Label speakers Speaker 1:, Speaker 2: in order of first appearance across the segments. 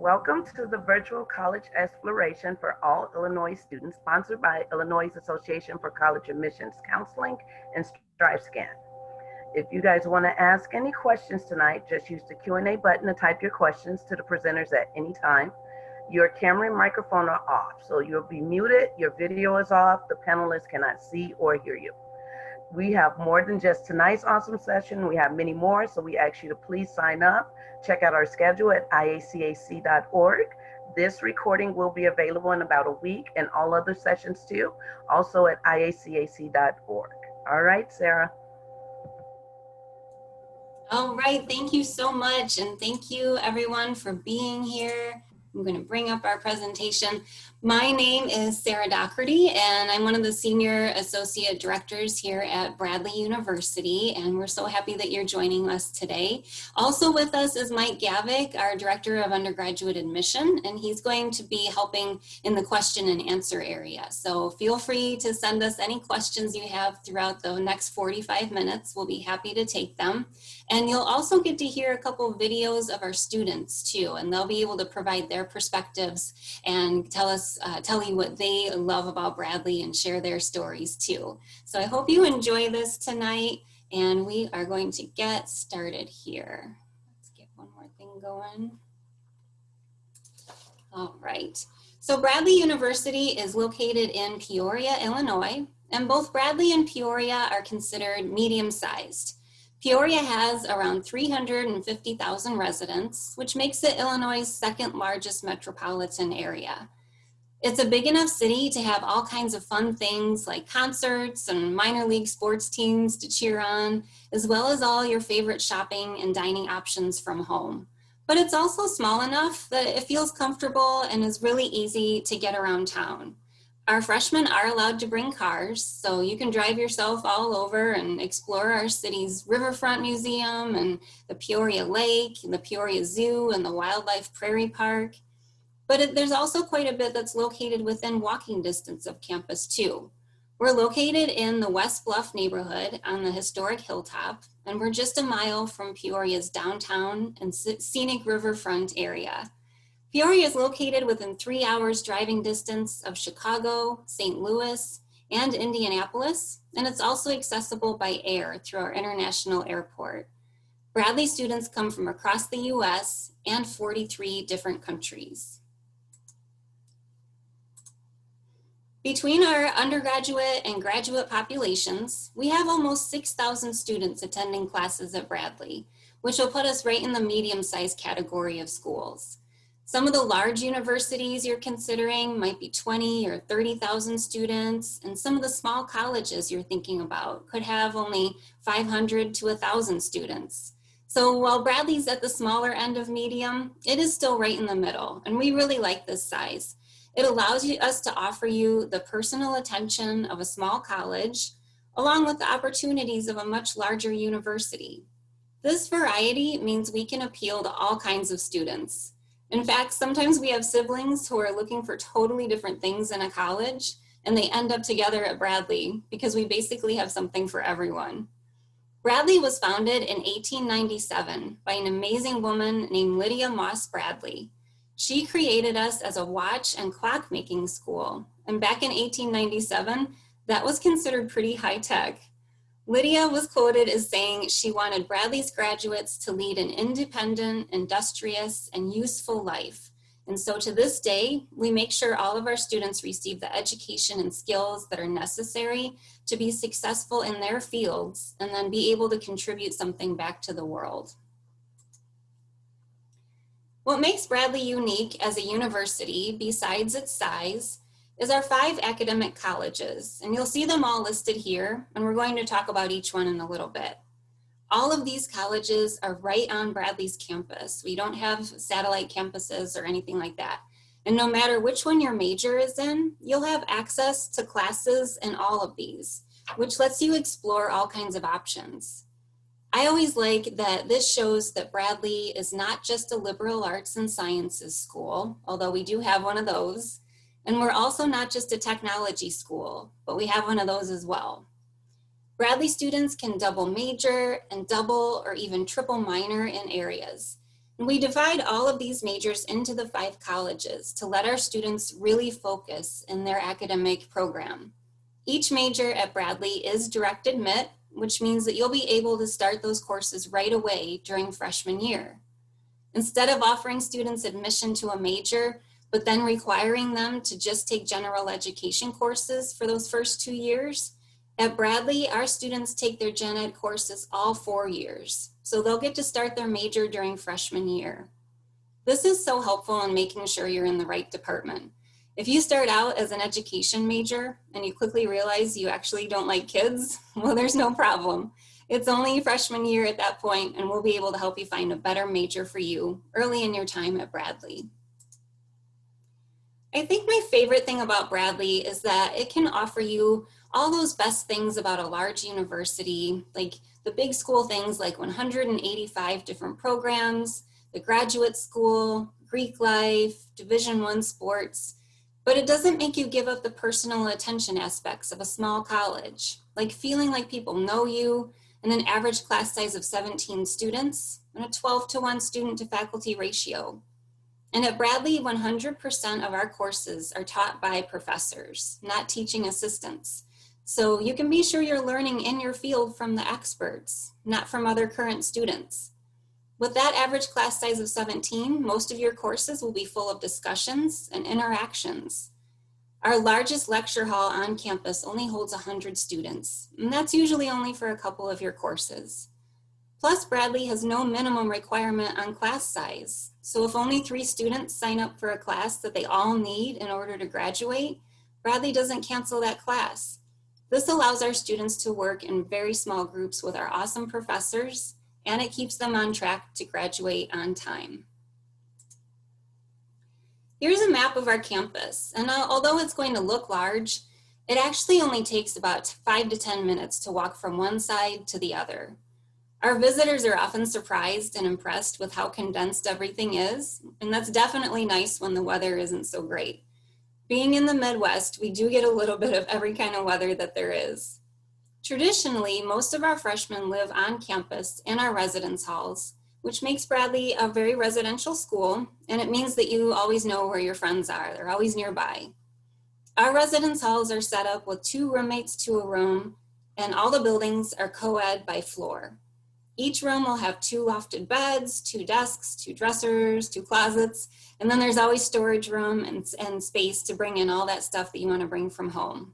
Speaker 1: Welcome to the Virtual College Exploration for All Illinois Students, sponsored by Illinois Association for College Admissions Counseling and StriveScan. If you guys want to ask any questions tonight, just use the Q&A button to type your questions to the presenters at any time. Your camera and microphone are off, so you'll be muted, your video is off, the panelists cannot see or hear you. We have more than just tonight's awesome session. We have many more, so we ask you to please sign up. Check out our schedule at IACAC.org. This recording will be available in about a week, and all other sessions too, also at IACAC.org. All right, Sarah.
Speaker 2: All right, thank you so much, and thank you everyone for being here. I'm going to bring up our presentation. My name is Sarah Doherty, and I'm one of the Senior Associate Directors here at Bradley University, and we're so happy that you're joining us today. Also with us is Mike Gavick, our Director of Undergraduate Admission, and he's going to be helping in the question and answer area. So feel free to send us any questions you have throughout the next 45 minutes. We'll be happy to take them. And you'll also get to hear a couple of videos of our students too, and they'll be able to provide their perspectives and tell you what they love about Bradley and share their stories too. So I hope you enjoy this tonight, and we are going to get started here. Let's get one more thing going. All right. So Bradley University is located in Peoria, Illinois, and both Bradley and Peoria are considered medium-sized. Peoria has around 350,000 residents, which makes it Illinois' second largest metropolitan area. It's a big enough city to have all kinds of fun things like concerts and minor league sports teams to cheer on, as well as all your favorite shopping and dining options from home. But it's also small enough that it feels comfortable and is really easy to get around town. Our freshmen are allowed to bring cars, so you can drive yourself all over and explore our city's Riverfront Museum and the Peoria Lake and the Peoria Zoo and the Wildlife Prairie Park. But there's also quite a bit that's located within walking distance of campus too. We're located in the West Bluff neighborhood on the historic hilltop, and we're just a mile from Peoria's downtown and scenic riverfront area. Peoria is located within 3 hours driving distance of Chicago, St. Louis, and Indianapolis, and it's also accessible by air through our international airport. Bradley students come from across the US and 43 different countries. Between our undergraduate and graduate populations, we have almost 6,000 students attending classes at Bradley, which will put us right in the medium-sized category of schools. Some of the large universities you're considering might be 20 or 30,000 students, and some of the small colleges you're thinking about could have only 500 to 1,000 students. So while Bradley's at the smaller end of medium, it is still right in the middle, and we really like this size. It allows us to offer you the personal attention of a small college, along with the opportunities of a much larger university. This variety means we can appeal to all kinds of students. In fact, sometimes we have siblings who are looking for totally different things in a college, and they end up together at Bradley because we basically have something for everyone. Bradley was founded in 1897 by an amazing woman named Lydia Moss Bradley. She created us as a watch and clock making school, and back in 1897, that was considered pretty high tech. Lydia was quoted as saying she wanted Bradley's graduates to lead an independent, industrious, and useful life. And so to this day, we make sure all of our students receive the education and skills that are necessary to be successful in their fields and then be able to contribute something back to the world. What makes Bradley unique as a university, besides its size, is our 5 academic colleges, and you'll see them all listed here, and we're going to talk about each one in a little bit. All of these colleges are right on Bradley's campus. We don't have satellite campuses or anything like that. And no matter which one your major is in, you'll have access to classes in all of these, which lets you explore all kinds of options. I always like that this shows that Bradley is not just a liberal arts and sciences school, although we do have one of those. And we're also not just a technology school, but we have one of those as well. Bradley students can double major and double or even triple minor in areas. We divide all of these majors into the 5 colleges to let our students really focus in their academic program. Each major at Bradley is direct admit, which means that you'll be able to start those courses right away during freshman year. Instead of offering students admission to a major, but then requiring them to just take general education courses for those first 2 years, at Bradley, our students take their gen ed courses all 4 years, so they'll get to start their major during freshman year. This is so helpful in making sure you're in the right department. If you start out as an education major and you quickly realize you actually don't like kids, well, there's no problem. It's only freshman year at that point, and we'll be able to help you find a better major for you early in your time at Bradley. I think my favorite thing about Bradley is that it can offer you all those best things about a large university, like the big school things like 185 different programs, the graduate school, Greek life, Division I sports, but it doesn't make you give up the personal attention aspects of a small college, like feeling like people know you, and an average class size of 17 students, and a 12-to-1 student to faculty ratio. And at Bradley, 100% of our courses are taught by professors, not teaching assistants. So you can be sure you're learning in your field from the experts, not from other current students. With that average class size of 17, most of your courses will be full of discussions and interactions. Our largest lecture hall on campus only holds 100 students, and that's usually only for a couple of your courses. Plus, Bradley has no minimum requirement on class size. So if only 3 students sign up for a class that they all need in order to graduate, Bradley doesn't cancel that class. This allows our students to work in very small groups with our awesome professors, and it keeps them on track to graduate on time. Here's a map of our campus, and although it's going to look large, it actually only takes about 5 to 10 minutes to walk from one side to the other. Our visitors are often surprised and impressed with how condensed everything is, and that's definitely nice when the weather isn't so great. Being in the Midwest, we do get a little bit of every kind of weather that there is. Traditionally, most of our freshmen live on campus in our residence halls, which makes Bradley a very residential school, and it means that you always know where your friends are. They're always nearby. Our residence halls are set up with 2 roommates to a room, and all the buildings are co-ed by floor. Each room will have 2 lofted beds, 2 desks, 2 dressers, 2 closets, and then there's always storage room and space to bring in all that stuff that you want to bring from home.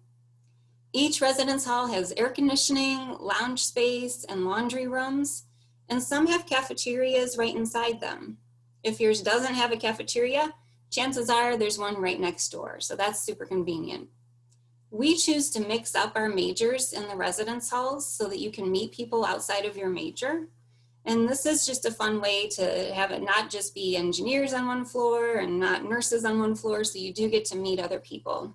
Speaker 2: Each residence hall has air conditioning, lounge space, and laundry rooms, and some have cafeterias right inside them. If yours doesn't have a cafeteria, chances are there's one right next door, so that's super convenient. We choose to mix up our majors in the residence halls so that you can meet people outside of your major. And this is just a fun way to have it not just be engineers on one floor and not nurses on one floor, so you do get to meet other people.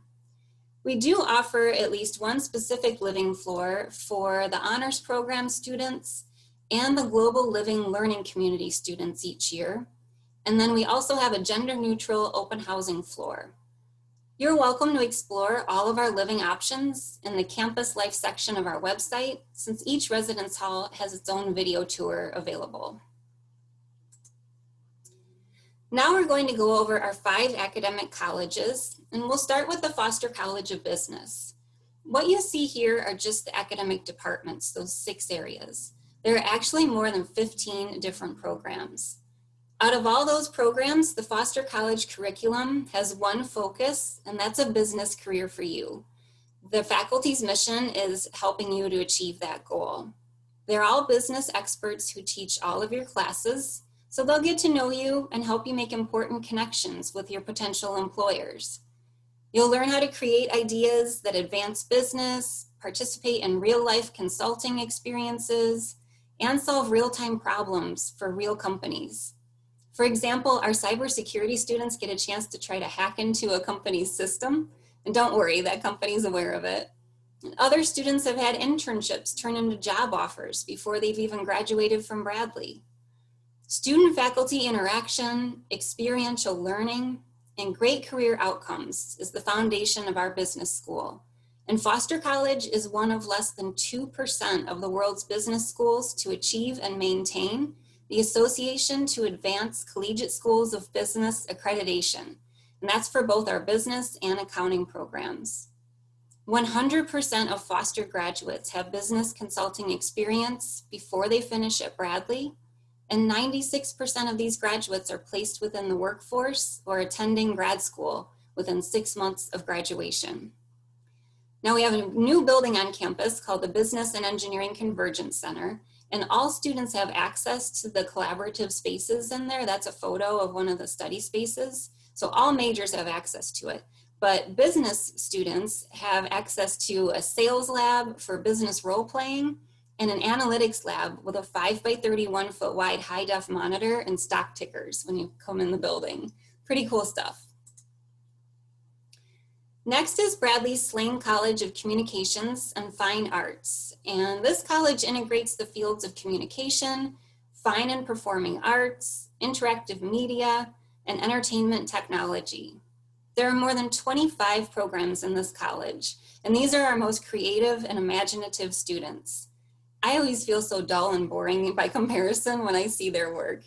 Speaker 2: We do offer at least one specific living floor for the honors program students and the global living learning community students each year. And then we also have a gender neutral open housing floor. You're welcome to explore all of our living options in the campus life section of our website, since each residence hall has its own video tour available. Now we're going to go over our 5 academic colleges, and we'll start with the Foster College of Business. What you see here are just the academic departments, those 6 areas. There are actually more than 15 different programs. Out of all those programs, the Foster College curriculum has one focus, and that's a business career for you. The faculty's mission is helping you to achieve that goal. They're all business experts who teach all of your classes, so they'll get to know you and help you make important connections with your potential employers. You'll learn how to create ideas that advance business, participate in real-life consulting experiences, and solve real-time problems for real companies. For example, our cybersecurity students get a chance to try to hack into a company's system, and don't worry, that company's aware of it. Other students have had internships turn into job offers before they've even graduated from Bradley. Student-faculty interaction, experiential learning, and great career outcomes is the foundation of our business school. And Foster College is one of less than 2% of the world's business schools to achieve and maintain the Association to Advance Collegiate Schools of Business Accreditation, and that's for both our business and accounting programs. 100% of Foster graduates have business consulting experience before they finish at Bradley, and 96% of these graduates are placed within the workforce or attending grad school within 6 months of graduation. Now we have a new building on campus called the Business and Engineering Convergence Center, and all students have access to the collaborative spaces in there. That's a photo of one of the study spaces. So all majors have access to it, but business students have access to a sales lab for business role playing and an analytics lab with a 5x31 foot wide high def monitor and stock tickers when you come in the building. Pretty cool stuff. Next is Bradley Slane College of Communications and Fine Arts. And this college integrates the fields of communication, fine and performing arts, interactive media, and entertainment technology. There are more than 25 programs in this college, and these are our most creative and imaginative students. I always feel so dull and boring by comparison when I see their work.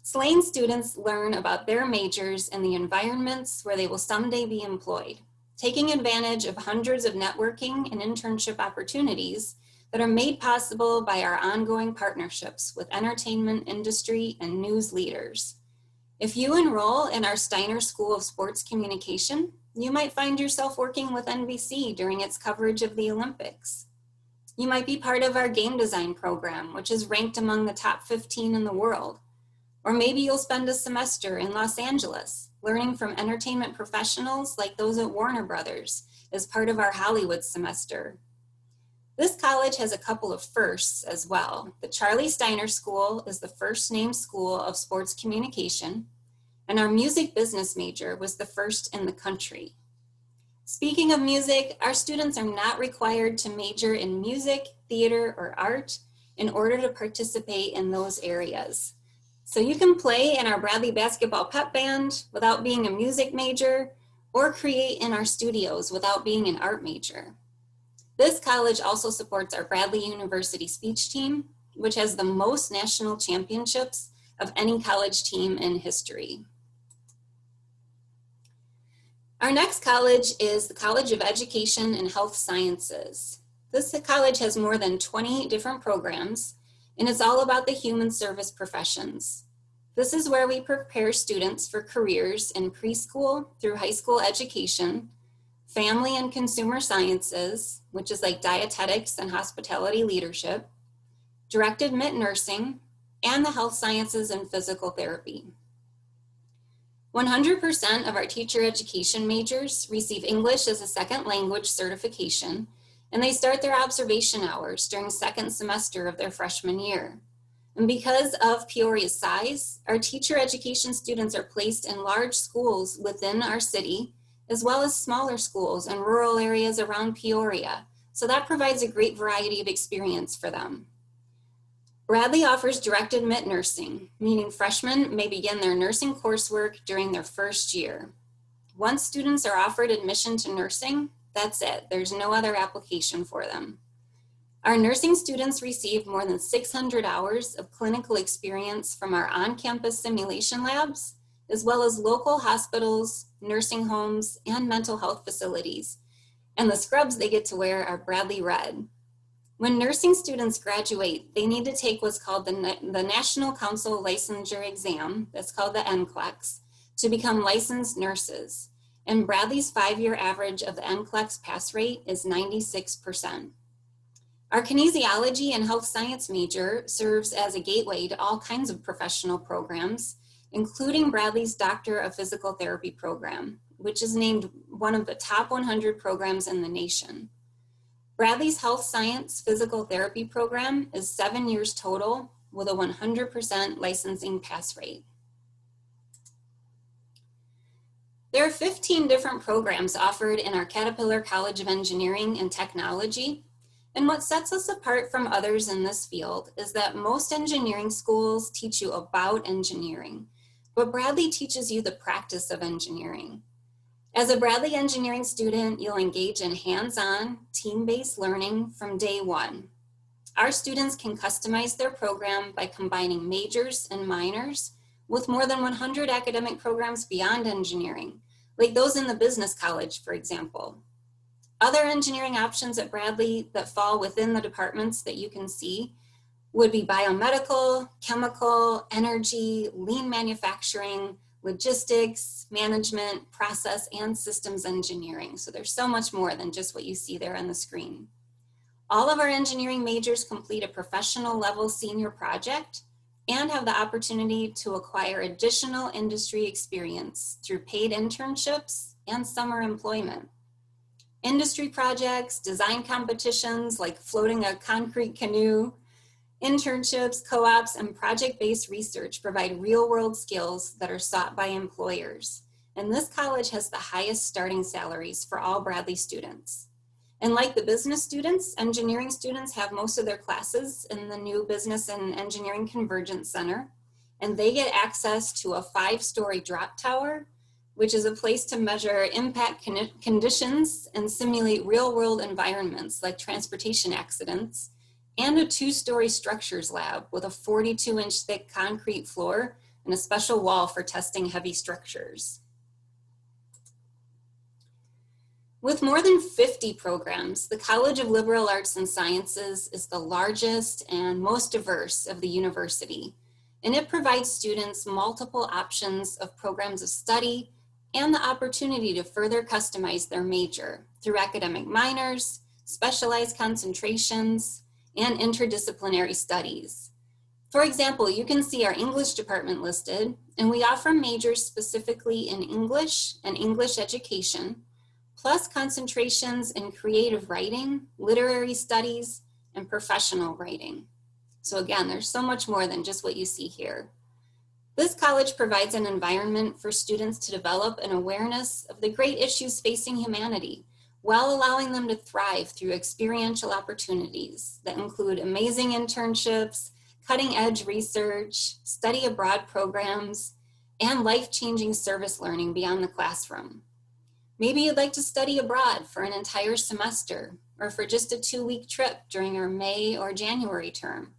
Speaker 2: Slane students learn about their majors and the environments where they will someday be employed, taking advantage of hundreds of networking and internship opportunities that are made possible by our ongoing partnerships with entertainment industry and news leaders. If you enroll in our Steiner School of Sports Communication, you might find yourself working with NBC during its coverage of the Olympics. You might be part of our game design program, which is ranked among the top 15 in the world. Or maybe you'll spend a semester in Los Angeles, learning from entertainment professionals like those at Warner Brothers as part of our Hollywood semester. This college has a couple of firsts as well. The Charlie Steiner School is the first named school of sports communication, and our music business major was the first in the country. Speaking of music, our students are not required to major in music, theater, or art in order to participate in those areas. So you can play in our Bradley Basketball Pep Band without being a music major, or create in our studios without being an art major. This college also supports our Bradley University speech team, which has the most national championships of any college team in history. Our next college is the College of Education and Health Sciences. This college has more than 20 different programs, and it's all about the human service professions. This is where we prepare students for careers in preschool through high school education, family and consumer sciences, which is like dietetics and hospitality leadership, direct admit nursing, and the health sciences and physical therapy. 100% of our teacher education majors receive English as a second language certification, and they start their observation hours during second semester of their freshman year. And because of Peoria's size, our teacher education students are placed in large schools within our city, as well as smaller schools in rural areas around Peoria. So that provides a great variety of experience for them. Bradley offers direct admit nursing, meaning freshmen may begin their nursing coursework during their first year. Once students are offered admission to nursing, that's it. There's no other application for them. Our nursing students receive more than 600 hours of clinical experience from our on-campus simulation labs, as well as local hospitals, nursing homes, and mental health facilities. And the scrubs they get to wear are Bradley Red. When nursing students graduate, they need to take what's called the National Council Licensure Exam, that's called the NCLEX, to become licensed nurses. And Bradley's 5-year average of the NCLEX pass rate is 96%. Our kinesiology and health science major serves as a gateway to all kinds of professional programs, including Bradley's Doctor of Physical Therapy program, which is named one of the top 100 programs in the nation. Bradley's Health Science Physical Therapy program is 7 years total with a 100% licensing pass rate. There are 15 different programs offered in our Caterpillar College of Engineering and Technology. And what sets us apart from others in this field is that most engineering schools teach you about engineering, but Bradley teaches you the practice of engineering. As a Bradley engineering student, you'll engage in hands-on, team-based learning from day one. Our students can customize their program by combining majors and minors with more than 100 academic programs beyond engineering, like those in the business college, for example. Other engineering options at Bradley that fall within the departments that you can see would be biomedical, chemical, energy, lean manufacturing, logistics, management, process, and systems engineering. So there's so much more than just what you see there on the screen. All of our engineering majors complete a professional level senior project and have the opportunity to acquire additional industry experience through paid internships and summer employment. Industry projects, design competitions like floating a concrete canoe, internships, co-ops, and project-based research provide real-world skills that are sought by employers. And this college has the highest starting salaries for all Bradley students. And like the business students, engineering students have most of their classes in the new Business and Engineering Convergence Center, and they get access to a 5-story drop tower, which is a place to measure impact conditions and simulate real-world environments like transportation accidents, and a 2-story structures lab with a 42-inch thick concrete floor and a special wall for testing heavy structures. With more than 50 programs, the College of Liberal Arts and Sciences is the largest and most diverse of the university, and it provides students multiple options of programs of study and the opportunity to further customize their major through academic minors, specialized concentrations, and interdisciplinary studies. For example, you can see our English department listed, and we offer majors specifically in English and English education, plus concentrations in creative writing, literary studies, and professional writing. So again, there's so much more than just what you see here. This college provides an environment for students to develop an awareness of the great issues facing humanity, while allowing them to thrive through experiential opportunities that include amazing internships, cutting-edge research, study abroad programs, and life-changing service learning beyond the classroom. Maybe you'd like to study abroad for an entire semester or for just a 2-week trip during our May or January term.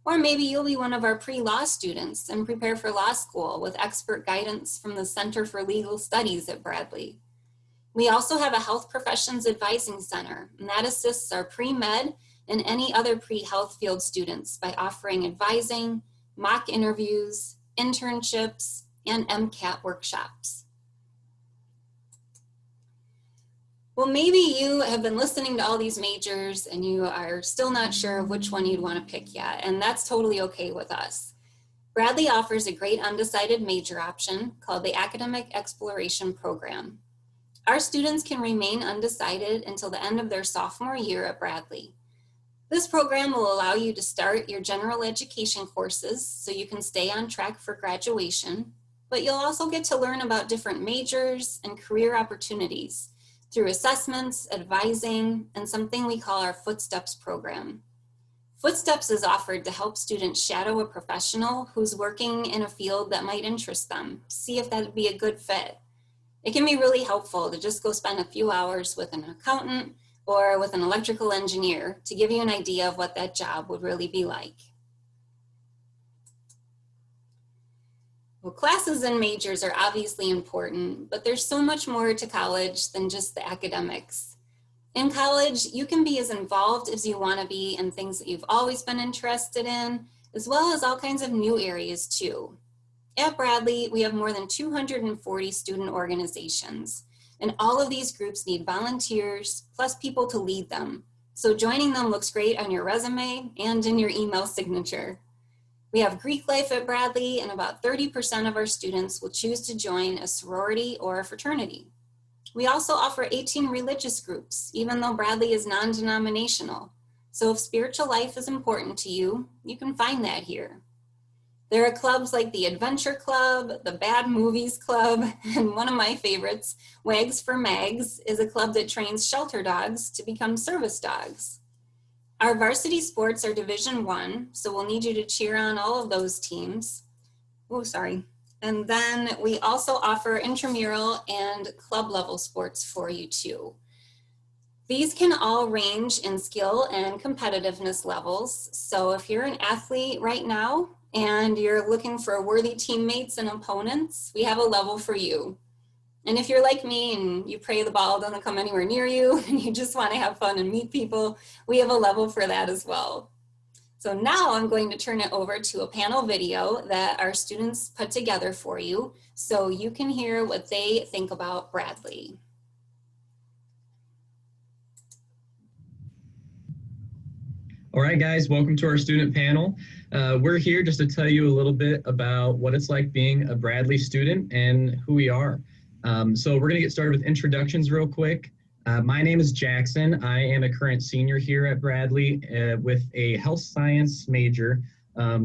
Speaker 2: Or maybe you'll be one of our pre-law students and prepare for law school with expert guidance from the Center for Legal Studies at Bradley. We also have a health professions advising center, and that assists our pre-med and any other pre-health field students by offering advising, mock interviews, internships, and MCAT workshops. Well, maybe you have been listening to all these majors and you are still not sure of which one you'd want to pick yet, and that's totally okay with us. Bradley offers a great undecided major option called the Academic Exploration Program. Our students can remain undecided until the end of their sophomore year at Bradley. This program will allow you to start your general education courses so you can stay on track for graduation, but you'll also get to learn about different majors and career opportunities through assessments, advising, and something we call our Footsteps program. Footsteps is offered to help students shadow a professional who's working in a field that might interest them, see if that would be a good fit. It can be really helpful to just go spend a few hours with an accountant or with an electrical engineer to give you an idea of what that job would really be like. Well, classes and majors are obviously important, but there's so much more to college than just the academics. In college, you can be as involved as you want to be in things that you've always been interested in, as well as all kinds of new areas too. At Bradley, we have more than 240 student organizations, and all of these groups need volunteers, plus people to lead them. So joining them looks great on your resume and in your email signature. We have Greek life at Bradley, and about 30% of our students will choose to join a sorority or a fraternity. We also offer 18 religious groups, even though Bradley is non-denominational. So if spiritual life is important to you, you can find that here. There are clubs like the Adventure Club, the Bad Movies Club, and one of my favorites, Wags for Mags, is a club that trains shelter dogs to become service dogs. Our varsity sports are Division I, so we'll need you to cheer on all of those teams. And then we also offer intramural and club level sports for you too. These can all range in skill and competitiveness levels. So if you're an athlete right now and you're looking for worthy teammates and opponents, we have a level for you. And if you're like me and you pray the ball doesn't come anywhere near you and you just want to have fun and meet people, we have a level for that as well. So now I'm going to turn it over to a panel video that our students put together for you so you can hear what they think about Bradley.
Speaker 3: All right, guys, welcome to our student panel. We're here just to tell you a little bit about what it's like being a Bradley student and who we are. So we're gonna get started with introductions real quick. My name is Jackson. I am a current senior here at Bradley with a health science major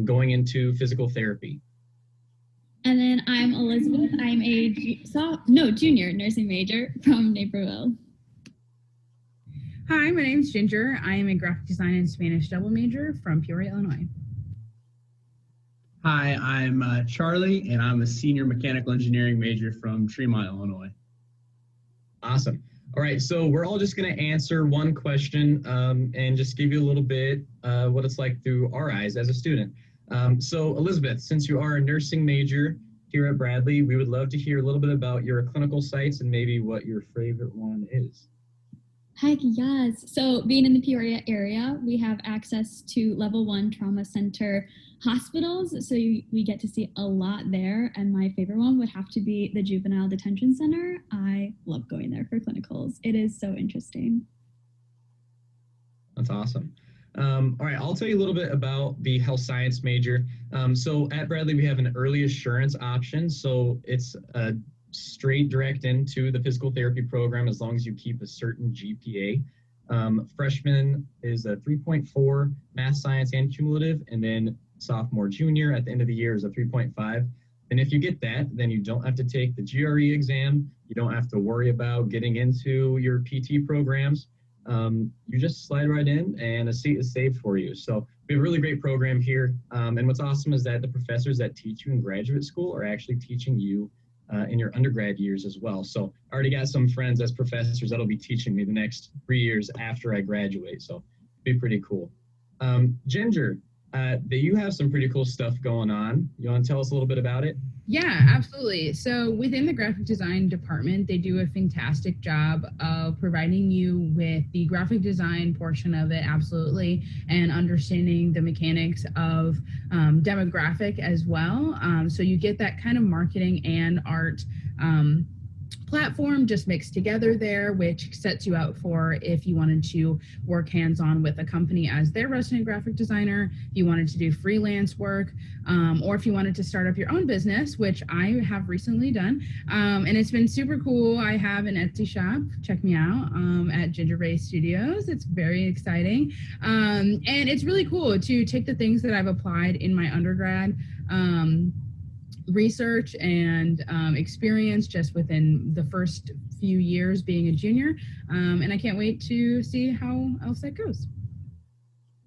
Speaker 3: going into physical therapy.
Speaker 4: And then I'm Elizabeth. I'm a junior nursing major from Naperville.
Speaker 5: Hi, my name's Ginger. I am a graphic design and Spanish double major from Peoria, Illinois.
Speaker 6: Hi, I'm Charlie, and I'm a senior mechanical engineering major from Tremont, Illinois.
Speaker 3: Awesome. All right, so we're all just going to answer one question and just give you a little bit what it's like through our eyes as a student. So Elizabeth, since you are a nursing major here at Bradley, we would love to hear a little bit about your clinical sites and maybe what your favorite one is.
Speaker 4: Heck yes. So being in the Peoria area, we have access to level 1 trauma center hospitals. So we get to see a lot there. And my favorite one would have to be the Juvenile Detention Center. I love going there for clinicals. It is so interesting.
Speaker 3: That's awesome. All right, I'll tell you a little bit about the health science major. So at Bradley, we have an early assurance option. So it's a straight direct into the physical therapy program as long as you keep a certain GPA. Freshman is a 3.4 math, science, and cumulative, and then sophomore, junior at the end of the year is a 3.5. And if you get that, then you don't have to take the GRE exam. You don't have to worry about getting into your PT programs. You just slide right in and a seat is saved for you. So we have a really great program here. And what's awesome is that the professors that teach you in graduate school are actually teaching you in your undergrad years as well. So I already got some friends as professors that'll be teaching me the next 3 years after I graduate. So it'll be pretty cool. Ginger, you have some pretty cool stuff going on. You want to tell us a little bit about it?
Speaker 5: Yeah, absolutely. So within the graphic design department, they do a fantastic job of providing you with the graphic design portion of it, absolutely, and understanding the mechanics of demographic as well. So you get that kind of marketing and art platform just mixed together there, which sets you out for if you wanted to work hands-on with a company as their resident graphic designer, if you wanted to do freelance work, or if you wanted to start up your own business, which I have recently done. And it's been super cool. I have an Etsy shop. Check me out at Ginger Ray Studios. It's very exciting. And it's really cool to take the things that I've applied in my undergrad research and experience just within the first few years being a junior. And I can't wait to see how else that goes.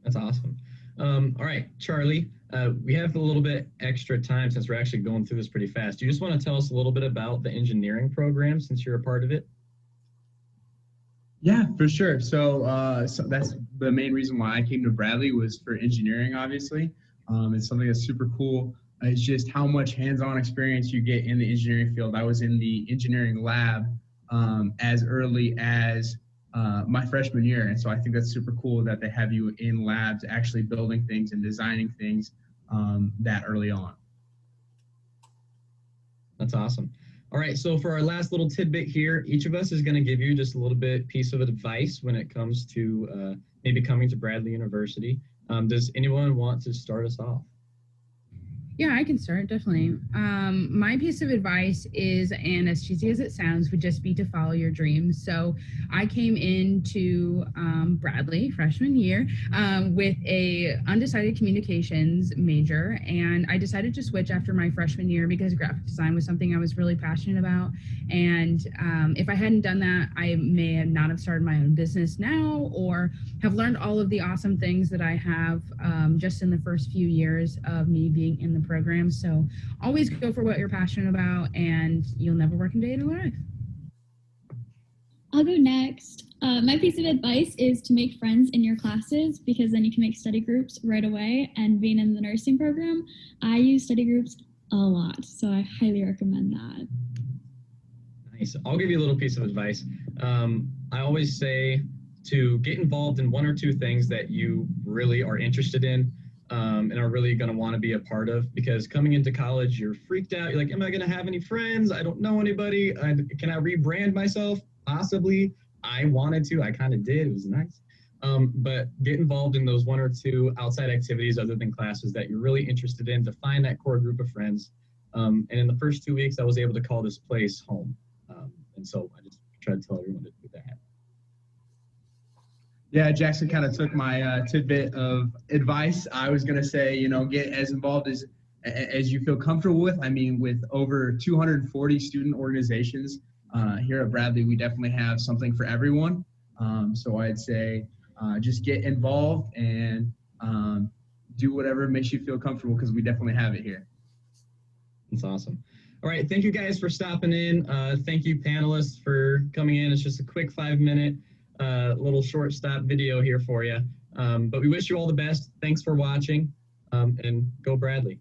Speaker 3: That's awesome. All right, Charlie, we have a little bit extra time since we're actually going through this pretty fast. Do you just want to tell us a little bit about the engineering program since you're a part of it?
Speaker 6: Yeah, for sure. So that's the main reason why I came to Bradley was for engineering, obviously. It's something that's super cool. It's just how much hands-on experience you get in the engineering field. I was in the engineering lab as early as my freshman year. And so I think that's super cool that they have you in labs actually building things and designing things that early on.
Speaker 3: That's awesome. All right, so for our last little tidbit here, each of us is going to give you just a little bit piece of advice when it comes to maybe coming to Bradley University. Does anyone want to start us off?
Speaker 5: Yeah, I can start, definitely. My piece of advice is, and as cheesy as it sounds, would just be to follow your dreams. So I came into Bradley freshman year with a undecided communications major, and I decided to switch after my freshman year because graphic design was something I was really passionate about. And if I hadn't done that, I may not have started my own business now or have learned all of the awesome things that I have just in the first few years of me being in the program. So always go for what you're passionate about and you'll never work a day in your life.
Speaker 4: I'll go next. My piece of advice is to make friends in your classes because then you can make study groups right away. And being in the nursing program, I use study groups a lot. So I highly recommend that.
Speaker 3: Nice. I'll give you a little piece of advice. I always say to get involved in one or two things that you really are interested in and are really going to want to be a part of, because coming into college, you're freaked out. You're like, am I going to have any friends? I don't know anybody. Can I rebrand myself? Possibly. I wanted to. I kind of did. It was nice. But get involved in those one or two outside activities other than classes that you're really interested in to find that core group of friends. And in the first 2 weeks, I was able to call this place home. And so I just try to tell everyone to do that.
Speaker 6: Yeah, Jackson kind of took my tidbit of advice. I was going to say, get as involved as you feel comfortable with. I mean, with over 240 student organizations here at Bradley, we definitely have something for everyone. So I'd say just get involved and do whatever makes you feel comfortable, because we definitely have it here.
Speaker 3: That's awesome. All right. Thank you guys for stopping in. Thank you, panelists, for coming in. It's just a quick 5-minute little short stop video here for you. But we wish you all the best. Thanks for watching, and go Bradley.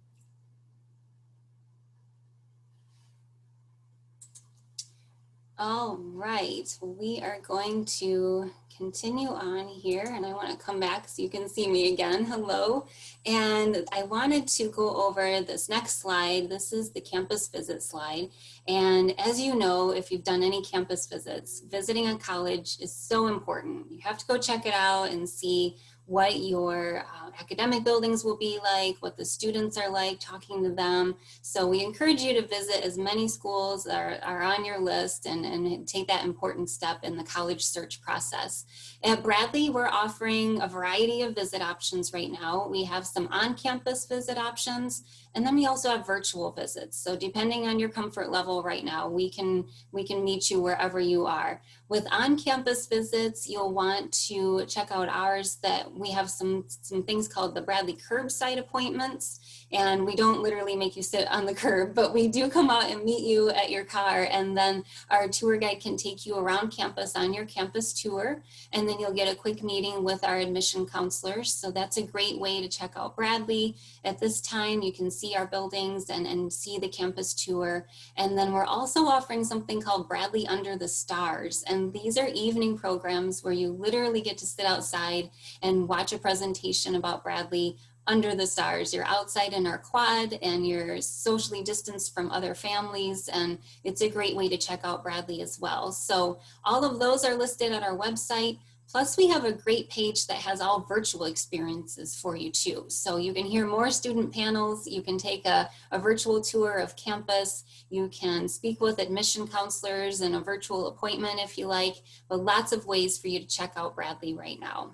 Speaker 2: All right, we are going to continue on here, and I want to come back so you can see me again. Hello. And I wanted to go over this next slide. This is the campus visit slide. And as you know, if you've done any campus visits, visiting a college is so important. You have to go check it out and see what your academic buildings will be like, what the students are like, talking to them. So we encourage you to visit as many schools that are on your list and take that important step in the college search process. At Bradley, we're offering a variety of visit options right now. We have some on-campus visit options, and then we also have virtual visits. So depending on your comfort level right now, we can meet you wherever you are. With on-campus visits, you'll want to check out ours. That we have some things called the Bradley curbside appointments, and we don't literally make you sit on the curb, but we do come out and meet you at your car, and then our tour guide can take you around campus on your campus tour, and then you'll get a quick meeting with our admission counselors. So that's a great way to check out Bradley. At this time, you can see our buildings and see the campus tour. And then we're also offering something called Bradley Under the Stars. And these are evening programs where you literally get to sit outside and watch a presentation about Bradley under the stars. You're outside in our quad and you're socially distanced from other families, and it's a great way to check out Bradley as well. So all of those are listed on our website. Plus we have a great page that has all virtual experiences for you too. So you can hear more student panels, you can take a virtual tour of campus, you can speak with admission counselors in a virtual appointment if you like, but lots of ways for you to check out Bradley right now.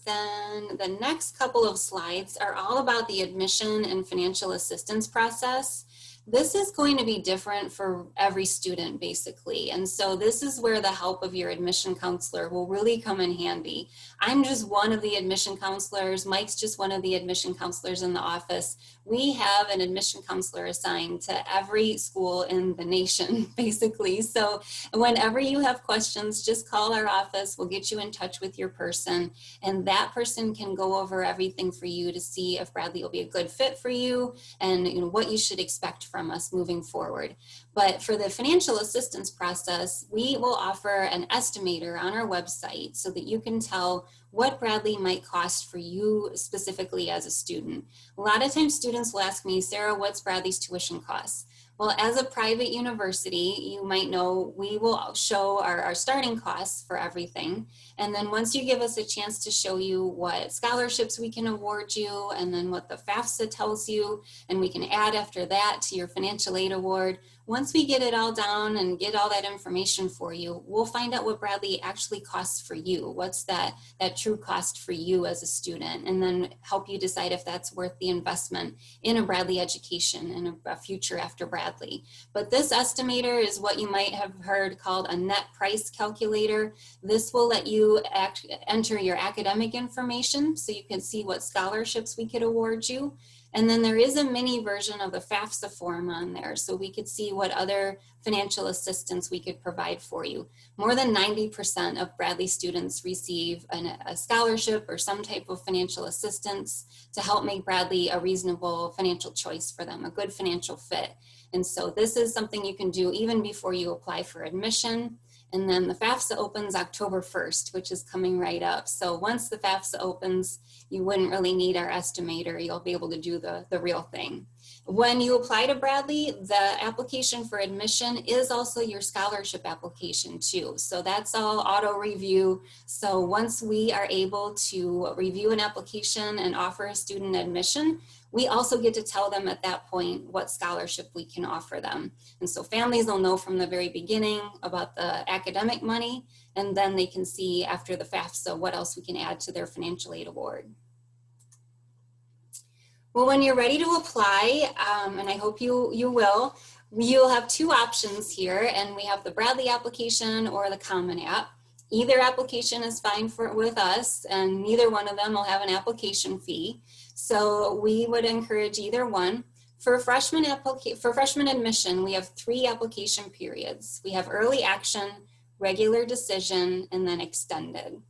Speaker 2: Then the next couple of slides are all about the admission and financial assistance process. This is going to be different for every student basically. And so this is where the help of your admission counselor will really come in handy. I'm just one of the admission counselors. Mike's just one of the admission counselors in the office. We have an admission counselor assigned to every school in the nation, basically. So whenever you have questions, just call our office. We'll get you in touch with your person, and that person can go over everything for you to see if Bradley will be a good fit for you and what you should expect from us moving forward. But for the financial assistance process, we will offer an estimator on our website so that you can tell what Bradley might cost for you specifically as a student. A lot of times students will ask me, Sarah, what's Bradley's tuition costs? Well, as a private university, you might know we will show our starting costs for everything. And then once you give us a chance to show you what scholarships we can award you, and then what the FAFSA tells you, and we can add after that to your financial aid award, once we get it all down and get all that information for you, we'll find out what Bradley actually costs for you. What's that true cost for you as a student, and then help you decide if that's worth the investment in a Bradley education and a future after Bradley. But this estimator is what you might have heard called a net price calculator. This will let you enter your academic information so you can see what scholarships we could award you. And then there is a mini version of the FAFSA form on there, so we could see what other financial assistance we could provide for you. More than 90% of Bradley students receive a scholarship or some type of financial assistance to help make Bradley a reasonable financial choice for them, a good financial fit. And so this is something you can do even before you apply for admission. And then the FAFSA opens October 1st, which is coming right up. So once the FAFSA opens, you wouldn't really need our estimator. You'll be able to do the real thing. When you apply to Bradley, the application for admission is also your scholarship application too. So that's all auto review. So once we are able to review an application and offer a student admission, we also get to tell them at that point what scholarship we can offer them. And so families will know from the very beginning about the academic money, and then they can see after the FAFSA what else we can add to their financial aid award. Well, when you're ready to apply, and I hope you will, you'll have two options here, and we have the Bradley application or the Common App. Either application is fine with us, and neither one of them will have an application fee. So we would encourage either one. For freshman admission, we have 3 application periods. We have early action, regular decision, and then extended.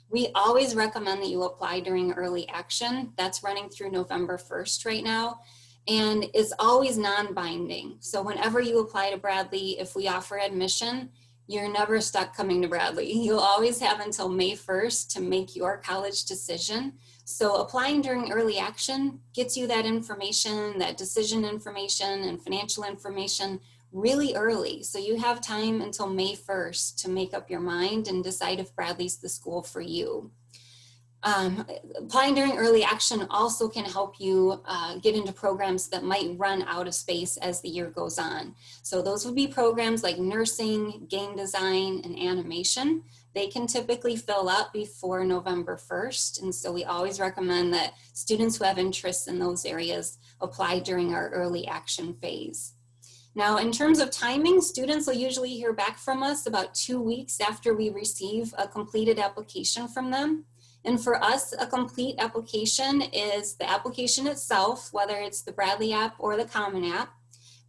Speaker 2: We always recommend that you apply during early action. That's running through November 1st right now. And it's always non-binding. So whenever you apply to Bradley, if we offer admission, you're never stuck coming to Bradley. You'll always have until May 1st to make your college decision. So applying during early action gets you that information, that decision information and financial information really early. So you have time until May 1st to make up your mind and decide if Bradley's the school for you. Applying during early action also can help you get into programs that might run out of space as the year goes on. So those would be programs like nursing, game design, and animation. They can typically fill up before November 1st. And so we always recommend that students who have interests in those areas apply during our early action phase. Now, in terms of timing, students will usually hear back from us about 2 weeks after we receive a completed application from them. And for us, a complete application is the application itself, whether it's the Bradley app or the Common App,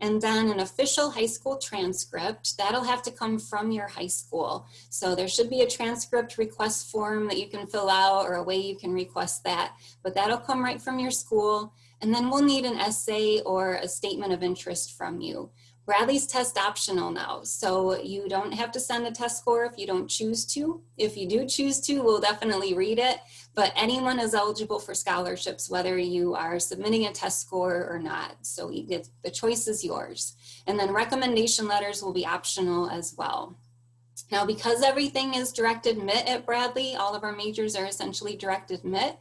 Speaker 2: and then an official high school transcript. That'll have to come from your high school. So there should be a transcript request form that you can fill out or a way you can request that, but that'll come right from your school. And then we'll need an essay or a statement of interest from you. Bradley's test optional now, so you don't have to send a test score if you don't choose to. If you do choose to, we'll definitely read it, but anyone is eligible for scholarships, whether you are submitting a test score or not. So the choice is yours. And then recommendation letters will be optional as well. Now, because everything is direct admit at Bradley, all of our majors are essentially direct admit.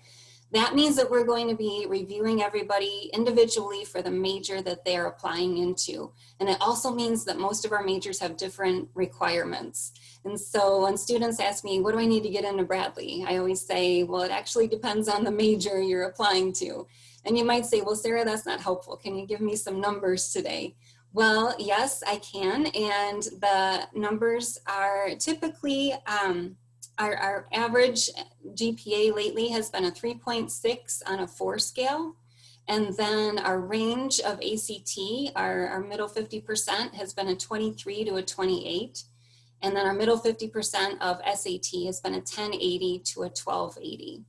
Speaker 2: That means that we're going to be reviewing everybody individually for the major that they're applying into. And it also means that most of our majors have different requirements. And so when students ask me, what do I need to get into Bradley? I always say, well, it actually depends on the major you're applying to. And you might say, well, Sarah, that's not helpful. Can you give me some numbers today? Well, yes, I can. And the numbers are typically, our average GPA lately has been a 3.6 on a 4 scale. And then our range of ACT, our middle 50% has been a 23 to a 28. And then our middle 50% of SAT has been a 1080 to a 1280.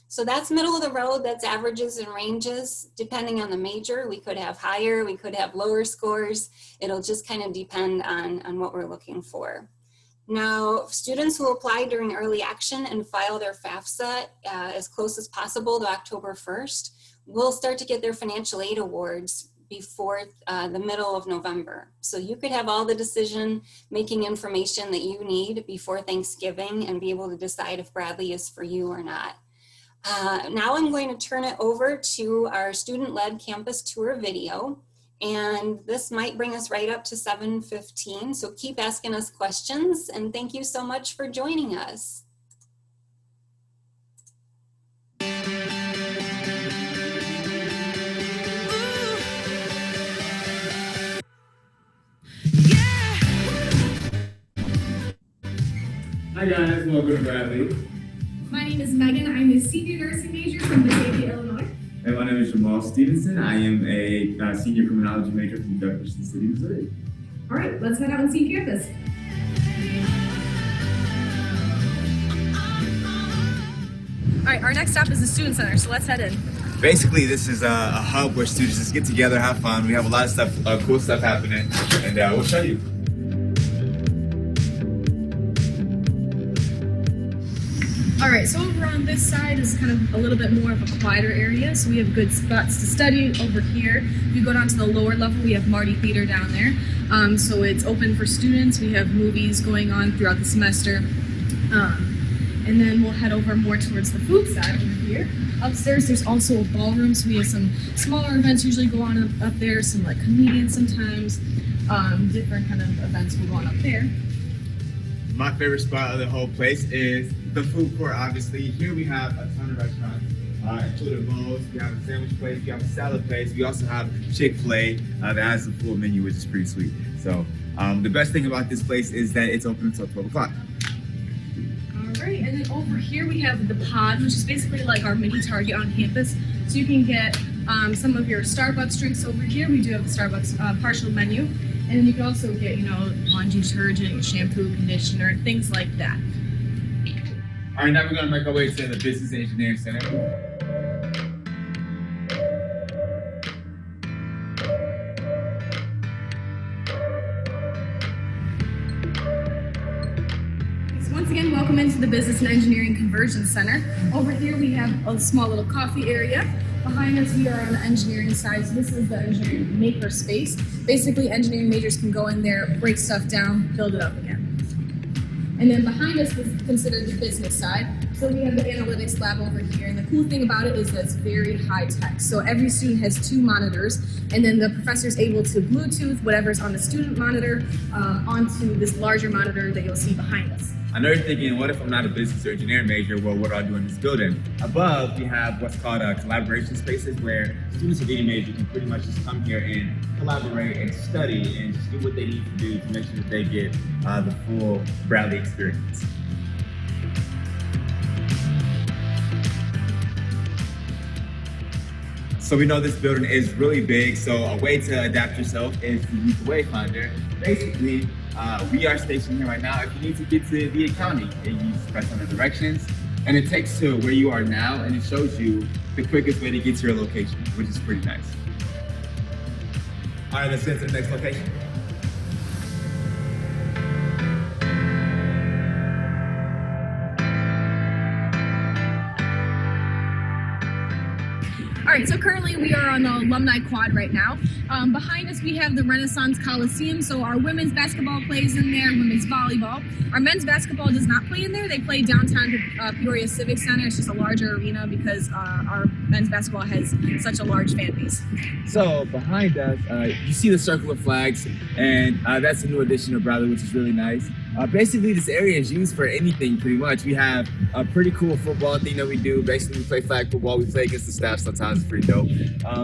Speaker 2: So that's middle of the road, that's averages and ranges. Depending on the major, we could have higher, we could have lower scores. It'll just kind of depend on what we're looking for. Now, students who apply during early action and file their FAFSA as close as possible to October 1st will start to get their financial aid awards before the middle of November. So you could have all the decision-making information that you need before Thanksgiving and be able to decide if Bradley is for you or not. Now I'm going to turn it over to our student-led campus tour video. And this might bring us right up to 7:15. So keep asking us questions, and thank you so much for joining us.
Speaker 7: Hi guys, welcome to Bradley.
Speaker 8: My name is Megan. I'm a senior nursing major from Batavia, Illinois.
Speaker 7: Hey, my name is Jamal Stevenson. I am a senior criminology major from Jefferson City, Missouri.
Speaker 8: All right, let's head out and see campus. All right, our next stop is the Student Center, so let's head in.
Speaker 7: Basically, this is a hub where students just get together, have fun. We have a lot of stuff, cool stuff happening, and we'll show you.
Speaker 8: All right, so over on this side is kind of a little bit more of a quieter area, so we have good spots to study over here. If you go down to the lower level, we have Marty Theater down there. So it's open for students. We have movies going on throughout the semester. And then we'll head over more towards the food side over here. Upstairs, there's also a ballroom, so we have some smaller events usually go on up there, some like comedians sometimes, different kind of events will go on up there.
Speaker 7: My favorite spot of the whole place is the food court, obviously. Here we have a ton of restaurants, including Moe's. We have a sandwich place, we have a salad place. We also have Chick-fil-A that has a full menu, which is pretty sweet. So the best thing about this place is that it's open until 12 o'clock.
Speaker 8: Right, and then over here we have the pod, which is basically like our mini Target on campus. So you can get some of your Starbucks drinks over here. We do have the Starbucks partial menu. And then you can also get, laundry detergent, shampoo, conditioner, things like that.
Speaker 7: All right, now we're gonna make our way to the Business Engineering Center.
Speaker 8: Once again, welcome into the Business and Engineering Conversion Center. Over here we have a small little coffee area. Behind us we are on the engineering side, so this is the engineering maker space. Basically, engineering majors can go in there, break stuff down, build it up again. And then behind us is considered the business side. So we have the analytics lab over here, and the cool thing about it is that it's very high tech. So every student has 2 monitors, and then the professor is able to Bluetooth whatever's on the student monitor onto this larger monitor that you'll see behind us.
Speaker 7: I know you're thinking, what if I'm not a business or engineering major? Well, what do I do in this building? Above, we have what's called collaboration spaces, where students of any major can pretty much just come here and collaborate and study and just do what they need to do to make sure that they get the full Bradley experience. So we know this building is really big, so a way to adapt yourself is to use the Wayfinder. Basically, we are stationed here right now. If you need to get to the accounting, and you just press on the directions, and it takes to where you are now, and it shows you the quickest way to get to your location, which is pretty nice. All right, let's get to the next location.
Speaker 8: All right, so currently we are on the alumni quad right now. Behind us we have the Renaissance Coliseum, so our women's basketball plays in there, women's volleyball. Our men's basketball does not play in there. They play downtown Peoria Civic Center. It's just a larger arena because our men's basketball has such a large fan base.
Speaker 7: So behind us, you see the circle of flags, and that's a new addition to Bradley, which is really nice. Basically, this area is used for anything, pretty much. We have a pretty cool football thing that we do. Basically, we play flag football. We play against the staff sometimes. It's pretty dope.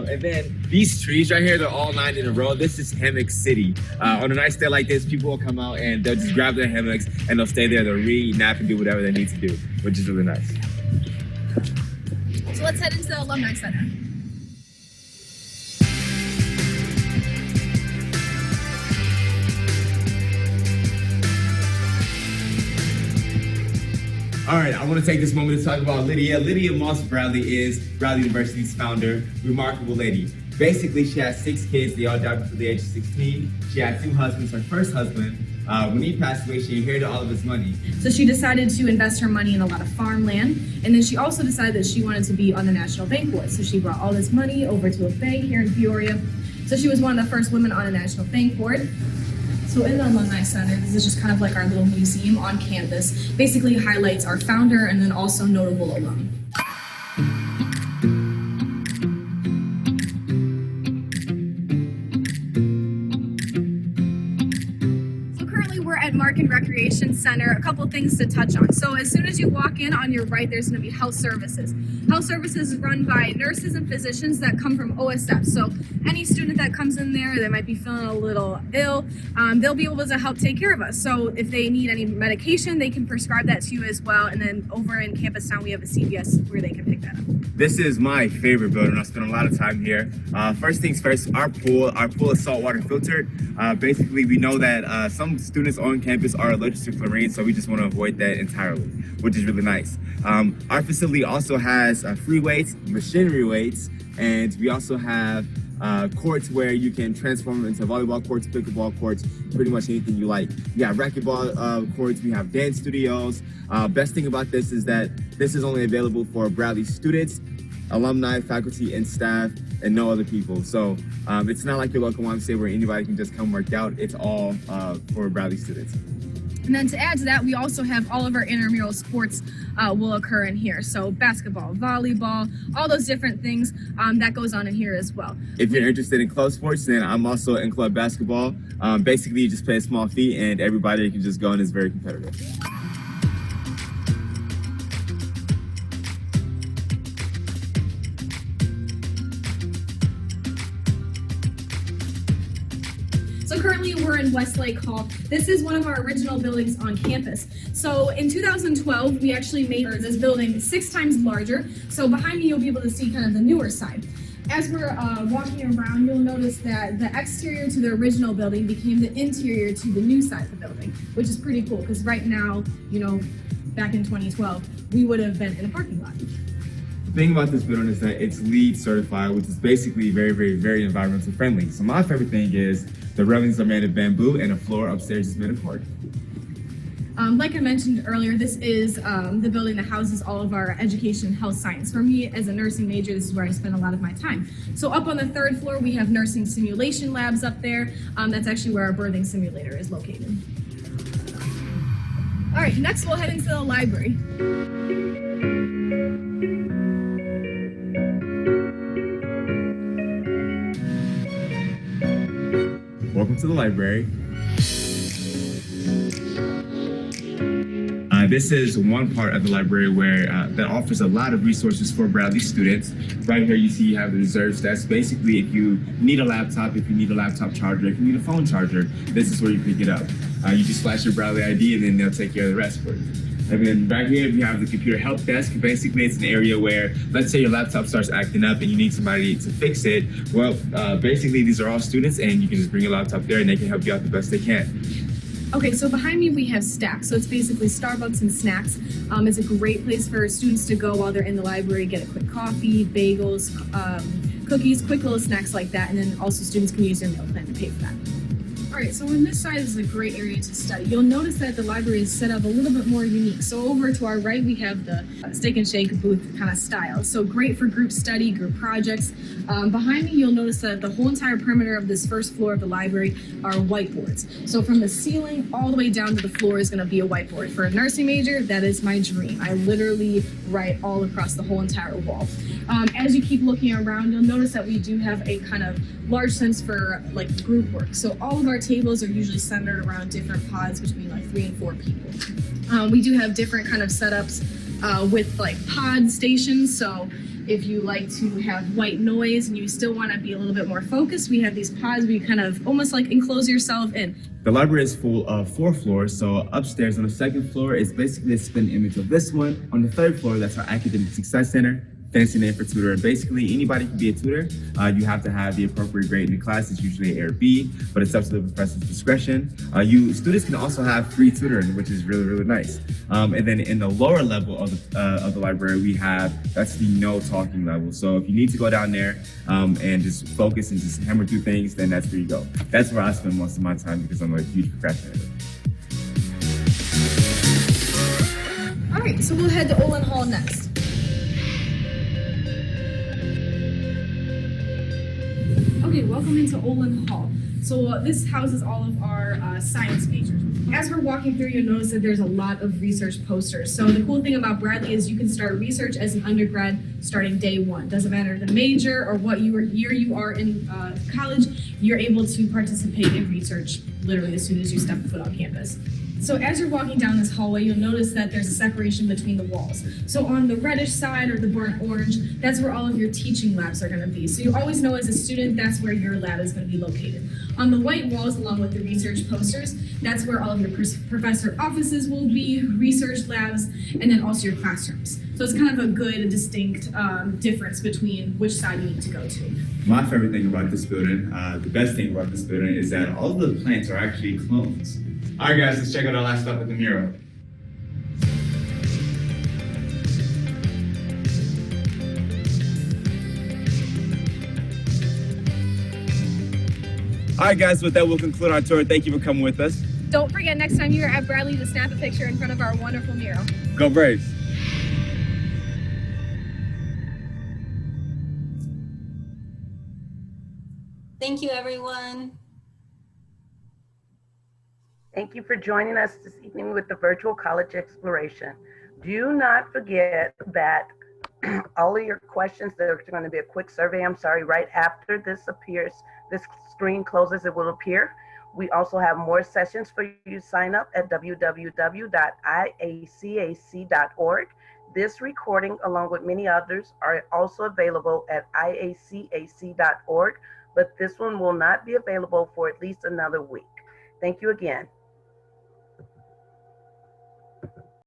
Speaker 7: And then these trees right here, they're all lined in a row. This is Hammock City. On a nice day like this, people will come out and they'll just grab their hammocks and they'll stay there. They'll read, nap, and do whatever they need to do, which is really nice.
Speaker 8: So let's head into the Alumni Center.
Speaker 7: All right, I want to take this moment to talk about Lydia. Lydia Moss Bradley is Bradley University's founder, remarkable lady. Basically, she has 6 kids. They all died before the age of 16. She had 2 husbands. Her first husband, when he passed away, she inherited all of his money.
Speaker 8: So she decided to invest her money in a lot of farmland, and then she also decided that she wanted to be on the National Bank Board. So she brought all this money over to a bank here in Peoria. So she was one of the first women on a National Bank Board. So in the Alumni Center, this is just kind of like our little museum on campus. Basically highlights our founder and then also notable alum. Landmark and Recreation Center, a couple things to touch on. So as soon as you walk in, on your right, there's going to be health services. Health services is run by nurses and physicians that come from OSF. So any student that comes in there that might be feeling a little ill, they'll be able to help take care of us. So if they need any medication, they can prescribe that to you as well. And then over in Campus Town, we have a CVS where they can pick that up.
Speaker 7: This is my favorite building. I spent a lot of time here. First things first, our pool is saltwater filtered. Basically, we know that some students on campus are allergic to chlorine, so we just want to avoid that entirely, which is really nice. Our facility also has free weights, machinery weights, and we also have courts where you can transform them into volleyball courts, pickleball courts, pretty much anything you like. We have racquetball courts, we have dance studios. Best thing about this is that this is only available for Bradley students, alumni, faculty, and staff, and no other people. So it's not like your local YMCA where anybody can just come work out. It's all for Bradley students.
Speaker 8: And then to add to that, we also have all of our intramural sports will occur in here. So basketball, volleyball, all those different things that goes on in here as well.
Speaker 7: If you're interested in club sports, then I'm also in club basketball. Basically, you just pay a small fee and everybody can just go, and it's very competitive.
Speaker 8: So currently we're in Westlake Hall. This is one of our original buildings on campus. So in 2012, we actually made this building 6 times larger. So behind me, you'll be able to see kind of the newer side. As we're walking around, you'll notice that the exterior to the original building became the interior to the new side of the building, which is pretty cool because right now, you know, back in 2012, we would have been in a parking lot.
Speaker 7: The thing about this building is that it's LEED certified, which is basically very, very, very environmental friendly. So my favorite thing is the railings are made of bamboo and the floor upstairs is made of cork.
Speaker 8: Like I mentioned earlier, this is the building that houses all of our education and health science. For me, as a nursing major, this is where I spend a lot of my time. So up on the 3rd floor, we have nursing simulation labs up there. That's actually where our birthing simulator is located. All right, next we'll head into the library.
Speaker 7: Welcome to the library. This is one part of the library where that offers a lot of resources for Bradley students. Right here you see you have the reserves desk. Basically, if you need a laptop, if you need a laptop charger, if you need a phone charger, this is where you pick it up. You just flash your Bradley ID and then they'll take care of the rest for you. And then back here you have the computer help desk. Basically, it's an area where, let's say your laptop starts acting up and you need somebody to fix it. Well, basically these are all students and you can just bring your laptop there and they can help you out the best they can.
Speaker 8: Okay, so behind me we have Stacks. So it's basically Starbucks and snacks. It's a great place for students to go while they're in the library, get a quick coffee, bagels, cookies, quick little snacks like that. And then also students can use their meal plan to pay for that. All right, so on this side is a great area to study. You'll notice that the library is set up a little bit more unique. So over to our right, we have the steak and shake booth kind of style. So great for group study, group projects. Behind me, you'll notice that the whole entire perimeter of this first floor of the library are whiteboards. So from the ceiling all the way down to the floor is gonna be a whiteboard. For a nursing major, that is my dream. I literally write all across the whole entire wall. As you keep looking around, you'll notice that we do have a kind of large sense for like group work. So all of our tables are usually centered around different pods between like 3 and 4 people. We do have different kind of setups with like pod stations. So if you like to have white noise and you still want to be a little bit more focused, we have these pods where you kind of almost like enclose yourself in.
Speaker 7: The library is full of 4 floors. So upstairs on the 2nd floor is basically a spin image of this one. On the 3rd floor, that's our Academic Success Center. Fancy name for tutor. Basically, anybody can be a tutor. You have to have the appropriate grade in the class. It's usually A or B, but it's up to the professor's discretion. Students can also have free tutoring, which is really, really nice. And then in the lower level of the library, that's the no talking level. So if you need to go down there and just focus and just hammer through things, then that's where you go. That's where I spend most of my time because I'm a huge procrastinator.
Speaker 8: All right, so we'll head to Olin Hall next. Okay, welcome into Olin Hall. So this houses all of our science majors. As we're walking through, you'll notice that there's a lot of research posters. So the cool thing about Bradley is you can start research as an undergrad starting day 1. Doesn't matter the major or what year you are in college, you're able to participate in research literally as soon as you step foot on campus. So as you're walking down this hallway, you'll notice that there's a separation between the walls. So on the reddish side or the burnt orange, that's where all of your teaching labs are going to be. So you always know as a student, that's where your lab is going to be located. On the white walls, along with the research posters, that's where all of your professor offices will be, research labs, and then also your classrooms. So it's kind of a good, distinct difference between which side you need to go to.
Speaker 9: My favorite thing about this building, the best thing about this building, is that all of the plants are actually clones. All right, guys, let's check out our last stop at the mural.
Speaker 7: All right, guys, with that, we'll conclude our tour. Thank you for coming with us.
Speaker 8: Don't forget next time you're at Bradley to snap a picture in front of our wonderful mural.
Speaker 7: Go Braves.
Speaker 2: Thank you, everyone.
Speaker 1: Thank you for joining us this evening with the Virtual College Exploration. Do not forget that all of your questions, there's going to be a quick survey, right after this screen closes, it will appear. We also have more sessions for you to sign up at www.iacac.org. This recording, along with many others, are also available at iacac.org, but this one will not be available for at least another week. Thank you again.